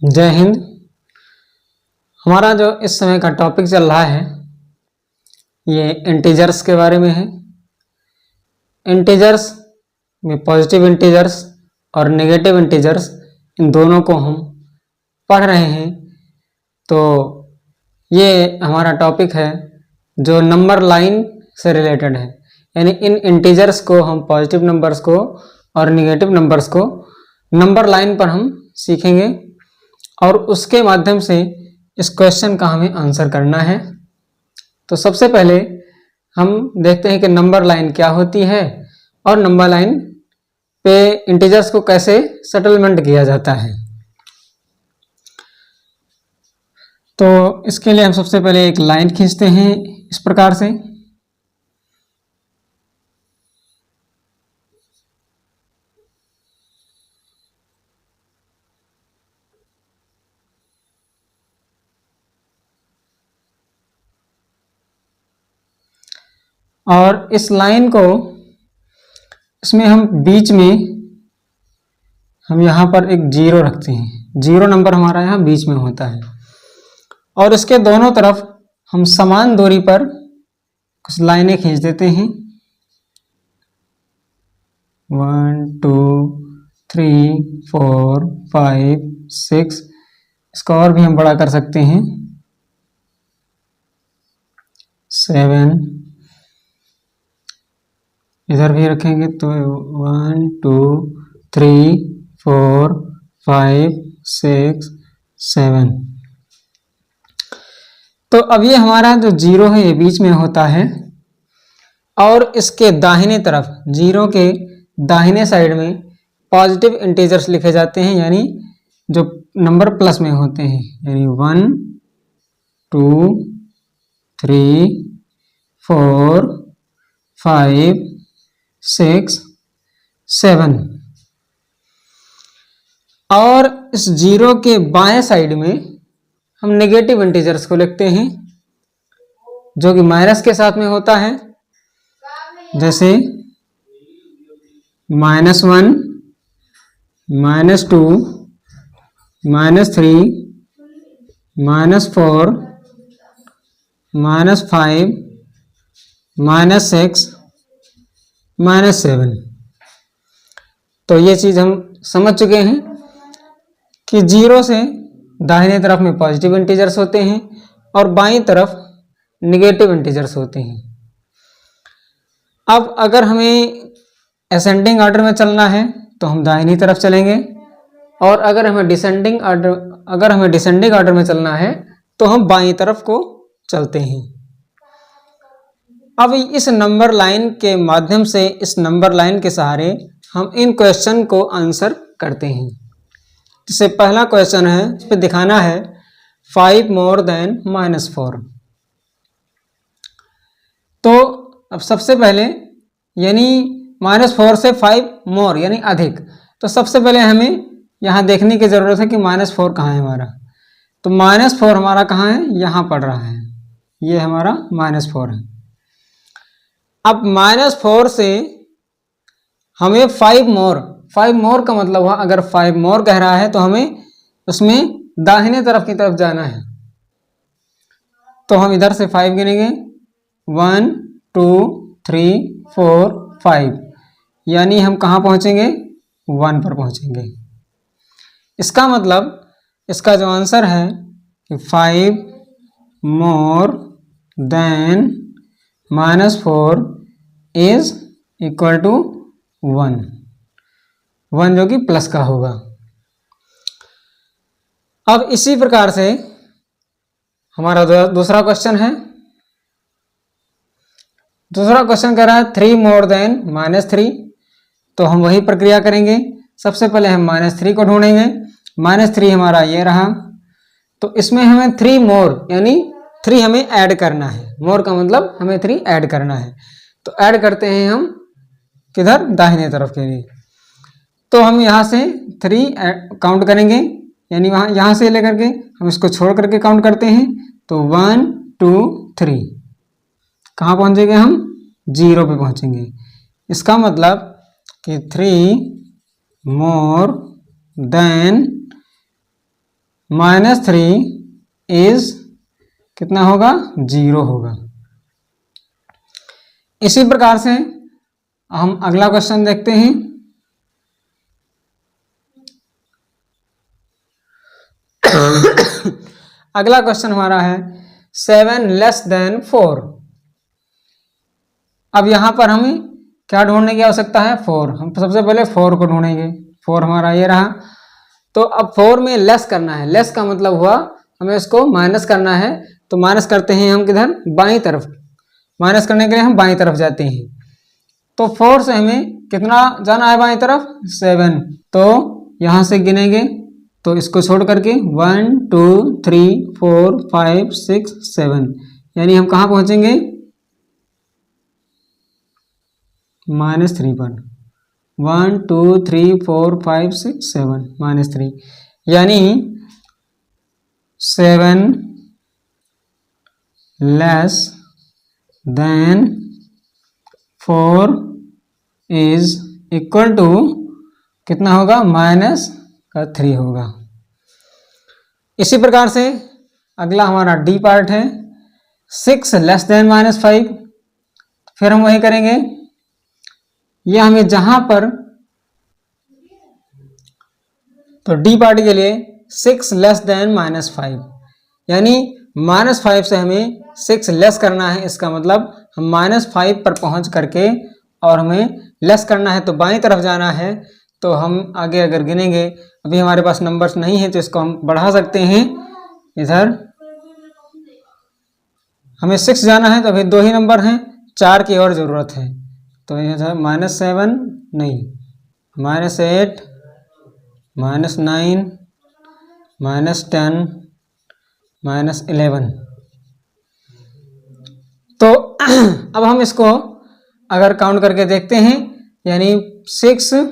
जय हिंद। हमारा जो इस समय का टॉपिक चल रहा है ये इंटीजर्स के बारे में है। इंटीजर्स में पॉजिटिव इंटीजर्स और नेगेटिव इंटीजर्स, इन दोनों को हम पढ़ रहे हैं। तो ये हमारा टॉपिक है जो नंबर लाइन से रिलेटेड है, यानी इन इंटीजर्स को हम पॉजिटिव नंबर्स को और नेगेटिव नंबर्स को नंबर लाइन पर हम सीखेंगे और उसके माध्यम से इस क्वेश्चन का हमें आंसर करना है। तो सबसे पहले हम देखते हैं कि नंबर लाइन क्या होती है और नंबर लाइन पे इंटीजर्स को कैसे सेटलमेंट किया जाता है। तो इसके लिए हम सबसे पहले एक लाइन खींचते हैं इस प्रकार से। और इस लाइन को इसमें हम बीच में हम यहाँ पर एक जीरो रखते हैं। जीरो नंबर हमारा यहाँ बीच में होता है और इसके दोनों तरफ हम समान दूरी पर कुछ लाइनें खींच देते हैं। 1 2 3 4 5 6। इसका और भी हम बड़ा कर सकते हैं 7। इधर भी रखेंगे तो 1 2 3 4 5 6 7। तो अब ये हमारा जो जीरो है ये बीच में होता है और इसके दाहिने तरफ जीरो के दाहिने साइड में पॉजिटिव इंटीजर्स लिखे जाते हैं, यानी जो नंबर प्लस में होते हैं, यानी 1 2 3 4 5 6 7। और इस जीरो के बाएं साइड में हम नेगेटिव इंटीजर्स को लिखते हैं जो कि माइनस के साथ में होता है, जैसे -1 -2 -3 -4 -5 -6 -7। तो ये चीज हम समझ चुके हैं कि जीरो से दाहिने तरफ में पॉजिटिव इंटीजर्स होते हैं और बाईं तरफ नेगेटिव इंटीजर्स होते हैं। अब अगर हमें असेंडिंग ऑर्डर में चलना है तो हम दाहिनी तरफ चलेंगे और अगर हमें डिसेंडिंग ऑर्डर में चलना है तो हम बाईं तरफ को चलते हैं। अब इस नंबर लाइन के माध्यम से, इस नंबर लाइन के सहारे हम इन क्वेश्चन को आंसर करते हैं। जैसे पहला क्वेश्चन है, इस पे दिखाना है 5 मोर देन -4। तो अब सबसे पहले यानी -4 से 5 मोर यानी अधिक, तो सबसे पहले हमें यहाँ देखने की जरूरत है कि -4 कहाँ है हमारा। तो -4 हमारा कहाँ है, यहाँ पड़ रहा है, ये हमारा -4 है। अब -4 से हमें 5 मोर का मतलब हुआ, अगर 5 मोर कह रहा है तो हमें उसमें दाहिने तरफ की तरफ जाना है। तो हम इधर से 5 गिनेंगे, 1 2 3 4 5, यानी हम कहाँ पहुंचेंगे, 1 पर पहुंचेंगे। इसका मतलब इसका जो आंसर है कि 5 more than -4 is equal to 1 जो कि प्लस का होगा। अब इसी प्रकार से हमारा दूसरा क्वेश्चन है। दूसरा क्वेश्चन कह रहा है 3 मोर देन -3। तो हम वही प्रक्रिया करेंगे। सबसे पहले हम -3 को ढूंढेंगे। -3 हमारा ये रहा, तो इसमें हमें 3 मोर यानी 3 हमें ऐड करना है। मोर का मतलब हमें 3 ऐड करना है। तो ऐड करते हैं हम किधर, दाहिने तरफ के लिए। तो हम यहाँ से 3 काउंट करेंगे, यानी यहाँ से लेकर के हम इसको छोड़ करके काउंट करते हैं। तो 1 2 3 कहाँ पहुँचेंगे हम, 0 पे पहुँचेंगे। इसका मतलब कि 3 मोर देन -3 इज कितना होगा, 0 होगा। इसी प्रकार से हम अगला क्वेश्चन देखते हैं। अगला क्वेश्चन हमारा है 7 लेस देन 4। अब यहां पर हमें क्या ढूंढने की आवश्यकता है, 4। हम सबसे पहले 4 को ढूंढेंगे। 4 हमारा ये रहा। तो अब 4 में लेस करना है। लेस का मतलब हुआ हमें इसको माइनस करना है। तो माइनस करते हैं हम किधर, बाईं तरफ। माइनस करने के लिए हम बाईं तरफ जाते हैं। तो 4 से हमें कितना जाना है बाईं तरफ, 7। तो यहां से गिनेंगे तो इसको छोड़ करके 1 2 3 4 5 6 7, यानी हम कहाँ पहुंचेंगे, -3 पर। 1 2 3 4 5 6 7 -3, यानी 7 less than 4 is equal to कितना होगा, -3 होगा। इसी प्रकार से अगला हमारा डी पार्ट है 6 लेस देन -5। फिर हम वही करेंगे। यह हमें जहां पर, तो डी पार्ट के लिए 6 लेस देन -5, यानी -5 से हमें 6 लेस करना है। इसका मतलब हम -5 पर पहुंच करके और हमें लेस करना है तो बाईं तरफ जाना है। तो हम आगे अगर गिनेंगे, अभी हमारे पास नंबर्स नहीं है तो इसको हम बढ़ा सकते हैं। इधर हमें 6 जाना है तो अभी 2 ही नंबर हैं, 4 की और ज़रूरत है। तो इधर -7 नहीं, -8 -9 -10 -11। तो अब हम इसको अगर काउंट करके देखते हैं, यानी 6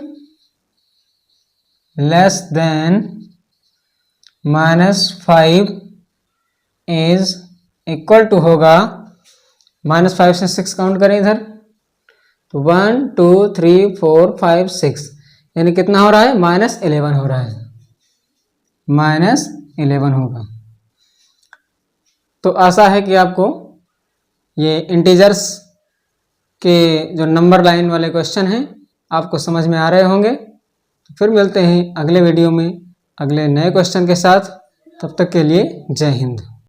less than -5 is equal to होगा, -5 से 6 काउंट करें इधर, तो 1 2 3 4 5 6, यानी कितना हो रहा है, -11 हो रहा है, -11 होगा। तो आशा है कि आपको ये इंटीजर्स के जो नंबर लाइन वाले क्वेश्चन हैं आपको समझ में आ रहे होंगे। तो फिर मिलते हैं अगले वीडियो में अगले नए क्वेश्चन के साथ। तब तक के लिए जय हिंद।